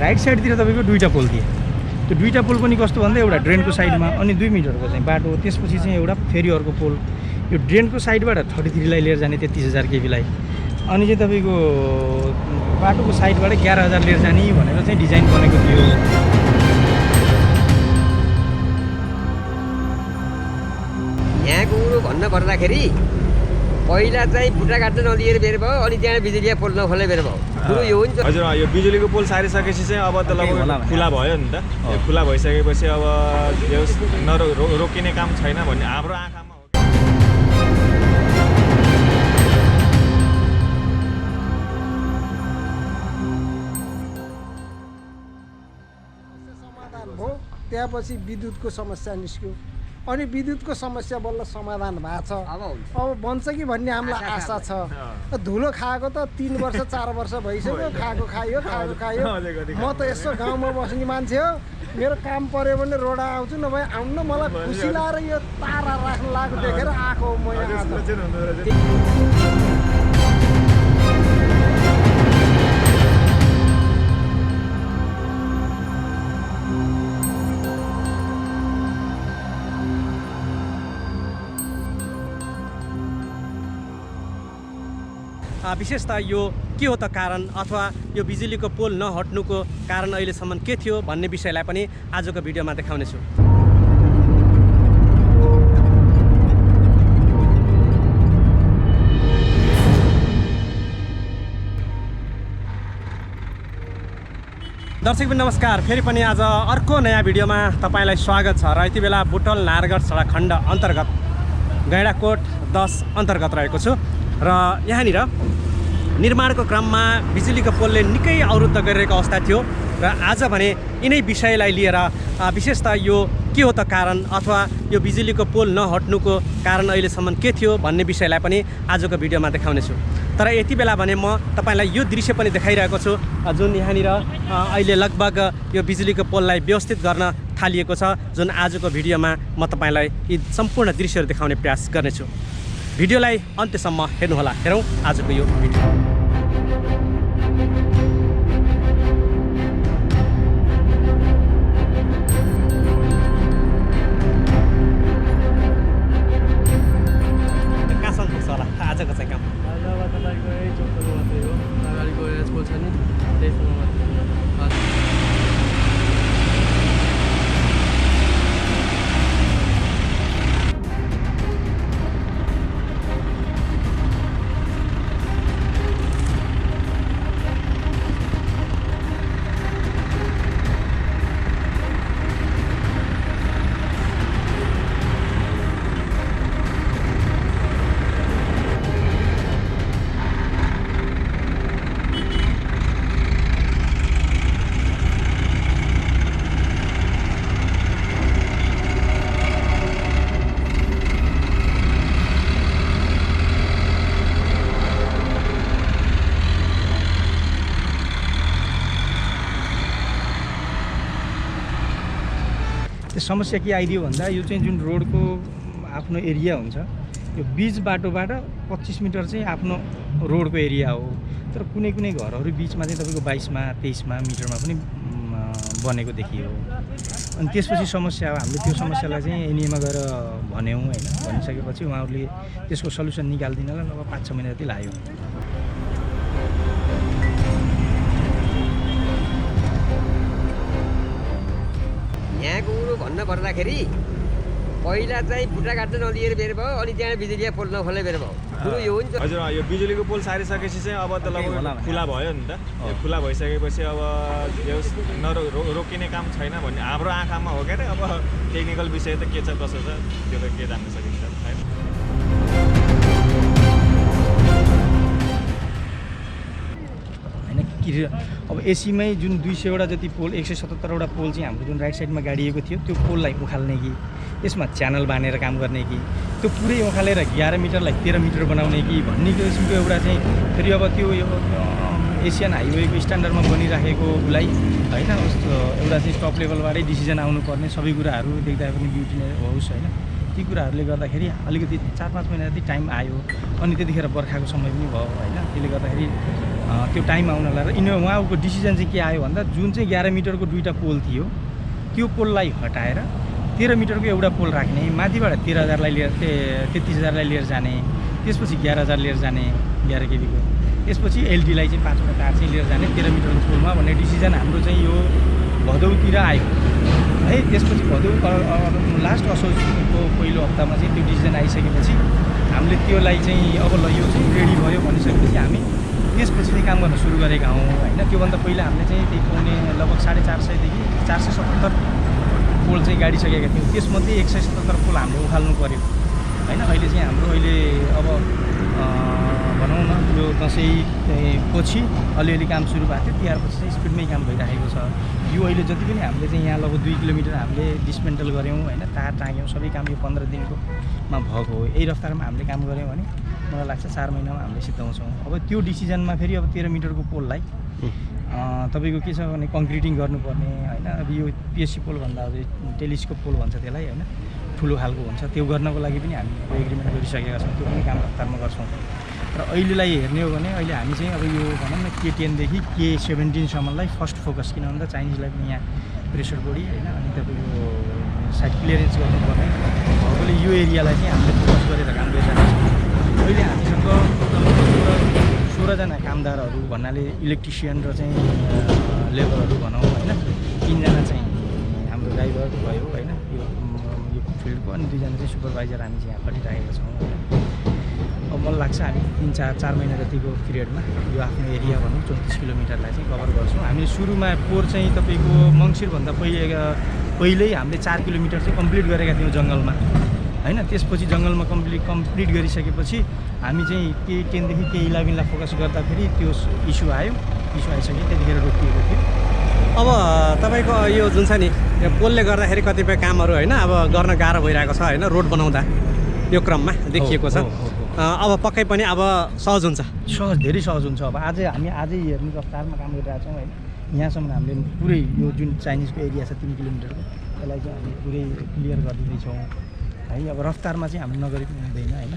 Right साइडतिर तपाईँको दुईवटा पोल थिए। त्यो दुईवटा पोल पनि कस्तो भन्दा एउटा ड्रेनको साइडमा अनि 2 मिटरको चाहिँ बाटो, त्यसपछि चाहिँ एउटा फेरि अर्को पोल। यो ड्रेनको साइडबाट 33लाई लिएर जाने 33,000 केबीलाई, अनि चाहिँ तपाईँको बाटोको साइडबाट 11,000 लिएर जाने भनेर चाहिँ डिजाइन बनेको थियो। यहाँको कुरो भन्न पर्दाखेरि पहिला चाहिँ बुट्टा काट्न नलिएर बेर भयो, अनि त्यहाँ बिजुली पोल नखोले बेर भयो। कुरो यो हुन्छ। हजुर, यो बिजुलीको पोल सारिसकेपछि चाहिँ अब त लगभग खुला भयो नि त। खुला भइसकेपछि अब यो रोकिने काम छैन भन्ने हाम्रो आँखामा हो। समाधान भयो, त्यसपछि विद्युतको समस्या निस्क्यो, अनि विद्युतको समस्या बल्ल समाधान भएको छ। अब बन्छ कि भन्ने हामीलाई आशा छ। धुलो खाएको त 3 वर्ष 4 वर्ष भइसक्यो, खाएको खायो। म त यसो गाउँमा बस्ने मान्छे हो, मेरो काम पर्यो भने रोडा आउँछु, नभए आउनु। मलाई खुसी लाएर यो तारा राख्नु लागेको देखेर आएको म यहाँ। विशेषतः यो के हो त कारण, अथवा यो बिजुलीको पोल नहट्नुको कारण अहिलेसम्म के थियो भन्ने विषयलाई पनि आजको भिडियोमा देखाउनेछु। दर्शकबिन नमस्कार, फेरि पनि आज अर्को नयाँ भिडियोमा तपाईँलाई स्वागत छ। र यति बेला बुटवल नारायणघाट सडक खण्ड अन्तर्गत गैँडाकोट 10 अन्तर्गत रहेको छु। र यहाँनिर निर्माणको क्रममा बिजुलीको पोलले निकै अवरुद्ध गरिरहेको अवस्था थियो। र आज भने यिनै विषयलाई लिएर विशेषतः यो के हो त कारण, अथवा यो बिजुलीको पोल नहट्नुको कारण अहिलेसम्म के थियो भन्ने विषयलाई पनि आजको भिडियोमा देखाउनेछु। तर यति बेला भने म तपाईँलाई यो दृश्य पनि देखाइरहेको छु, जुन यहाँनिर अहिले लगभग यो बिजुलीको पोललाई व्यवस्थित गर्न थालिएको छ, जुन आजको भिडियोमा म तपाईँलाई यी सम्पूर्ण दृश्यहरू देखाउने प्रयास गर्नेछु। भिडियोलाई अन्त्यसम्म हेर्नुहोला। हेरौँ आजको यो भिडियो। कहाँ सक्नुहुन्छ होला आजको चाहिँ काम? आज तपाईँको यही चौकको मात्रै हो, अगाडिको पोल छ नि त्यसमा मात्रै। समस्या के आइदियो भन्दा यो चाहिँ जुन रोडको आफ्नो एरिया हुन्छ, यो बीच बाटोबाट 25 मिटर चाहिँ आफ्नो रोडको एरिया हो। तर कुनै कुनै घरहरू बिचमा चाहिँ तपाईँको 22मा 23मा मिटरमा पनि बनेको देखियो। अनि त्यसपछि समस्या हामीले त्यो समस्यालाई चाहिँ एनएमा गएर भन्यौँ होइन। भनिसकेपछि उहाँहरूले त्यसको सल्युसन निकालिदिनलाई लगभग 5-6 महिना जति लाग्यो। यहाँको कुरो भन्न पर्दाखेरि पहिला चाहिँ बुट्टा काट्न नलिएर बेर भयो, अनि त्यहाँ बिजुली पोल नखोले बेर भयो। कुरो यो हुन्छ। हजुर, यो बिजुलीको पोल सारिसकेपछि चाहिँ अब त लगभग खुला भयो नि त। खुला भइसकेपछि अब यो रोकिने काम छैन भन्ने हाम्रो आँखामा हो क्या। अब टेक्निकल विषय त के छ कसो छ त्यो त के जान्न सकिन्छ होइन। अब एसीमै जुन 200वटा जति पोल, 177वटा पोल चाहिँ हाम्रो जुन राइट साइडमा गाडिएको थियो, त्यो पोललाई उखाल्ने कि त्यसमा च्यानल बाँधेर काम गर्ने कि त्यो पुरै उखालेर 11 मिटरलाई 13 मिटर बनाउने कि भन्ने किसिमको एउटा चाहिँ फेरि अब त्यो एसियन हाइवेको स्ट्यान्डर्डमा बनिराखेको उसलाई होइन, एउटा चाहिँ टप लेभलबाटै डिसिजन आउनुपर्ने सबै कुराहरू देख्दा पनि ब्युटी होस् होइन। ती कुराहरूले गर्दाखेरि अलिकति 4-5 महिना जति टाइम आयो अनि त्यतिखेर बर्खाको समय पनि भयो होइन त्यसले गर्दाखेरि त्यो टाइम आउनलाई र उहाँको डिसिजन चाहिँ के आयो भन्दा जुन चाहिँ 11 मिटरको दुईवटा पोल थियो त्यो पोललाई हटाएर 13 मिटरको एउटा पोल राख्ने माथिबाट 13,000लाई लिएर 33,000लाई लिएर जाने त्यसपछि 11,000 लिएर जाने 11 केबीको त्यसपछि एलडीलाई चाहिँ 5वटा तार चाहिँ लिएर जाने 13 मिटरको पोलमा भन्ने डिसिजन हाम्रो चाहिँ यो भदौतिर आयो है त्यसपछि भदौ लास्ट असोजको पहिलो हप्तामा चाहिँ त्यो डिसिजन आइसकेपछि हामीले त्योलाई चाहिँ अब ल यो चाहिँ रेडी भयो भनिसकेपछि हामी त्यसपछि चाहिँ काम गर्न सुरु गरेका हौँ होइन त्योभन्दा पहिला हामीले चाहिँ त्यही पाउने लगभग 450 देखि 477 पोल चाहिँ गाडिसकेका थियौँ त्यसमध्ये 177 पोल हामीले उखाल्नु पऱ्यो होइन अहिले चाहिँ हाम्रो अब भनौँ न यो दसैँ पछि अलिअलि काम सुरु भएको थियो तिहारपछि चाहिँ स्पिडमै काम भइरहेको छ यो अहिले जति पनि हामीले चाहिँ यहाँ लगभग 2 किलोमिटर हामीले डिस्मेन्टल गऱ्यौँ होइन तार टाँग्यौँ सबै काम यो 15 दिनकोमा भएको हो यही रफ्तारमा हामीले काम गऱ्यौँ भने मलाई लाग्छ 4 महिनामा हामीले सिद्धाउँछौँ अब त्यो डिसिजनमा फेरि अब 13 मिटरको पोललाई तपाईँको के छ भने कङ्क्रिटिङ गर्नुपर्ने होइन अब यो पिएससी पोल भन्दा अब टेलिस्कोप पोल भन्छ त्यसलाई होइन ठुलो खालको हुन्छ त्यो गर्नको लागि पनि हामी एग्रिमेन्ट गरिसकेका छौँ त्यो पनि काम रफ्तारमा गर्छौँ र अहिलेलाई हेर्ने हो भने अहिले हामी चाहिँ अब यो भनौँ न K10 देखि K17सम्मलाई फर्स्ट फोकस किन भन्दा चाइनिजलाई पनि यहाँ प्रेसर बढी होइन अनि तपाईँको साइड क्लियरेन्स गर्नुपर्ने भएकोले यो एरियालाई चाहिँ हामीले फोकस गरेर काम गरिरहेका छौँ अहिले हामीसँग 16जना कामदारहरू भन्नाले इलेक्ट्रिसियन र चाहिँ लेबरहरू भनौँ होइन 3जना चाहिँ हाम्रो ड्राइभर भयो होइन यो फिल्डको अनि 2जना चाहिँ सुपरभाइजर हामी चाहिँ यहाँ खटिरहेका छौँ अब मलाई लाग्छ हामी 3-4 महिना जतिको पिरियडमा यो आफ्नो एरिया भनौँ 34 किलोमिटरलाई चाहिँ कभर गर्छौँ हामीले सुरुमा पोहोर चाहिँ तपाईँको मङ्सिरभन्दा पहिल्यै हामीले 4 किलोमिटर चाहिँ कम्प्लिट गरेका थियौँ जङ्गलमा होइन त्यसपछि जङ्गलमा कम्प्लिट गरिसकेपछि हामी चाहिँ K10 देखि K11लाई फोकस गर्दाखेरि त्यो इस्यु आइसक्यो त्यतिखेर रोकिएको थियो अब तपाईँको यो जुन छ नि यो पोलले गर्दाखेरि कतिपय कामहरू होइन अब गर्न गाह्रो भइरहेको छ होइन रोड बनाउँदा यो क्रममा देखिएको छ अब पक्कै पनि अब सहज हुन्छ धेरै सहज हुन्छ अब हामी आजै हेर्ने रफ्तारमा काम गरिरहेको छौँ होइन यहाँसम्म हामीले पुरै यो जुन चाइनिजको एरिया छ 3 किलोमिटरको त्यसलाई चाहिँ हामी पुरै क्लियर गरिदिँदैछौँ है अब रफ्तारमा चाहिँ हामीले नगरी पनि हुँदैन होइन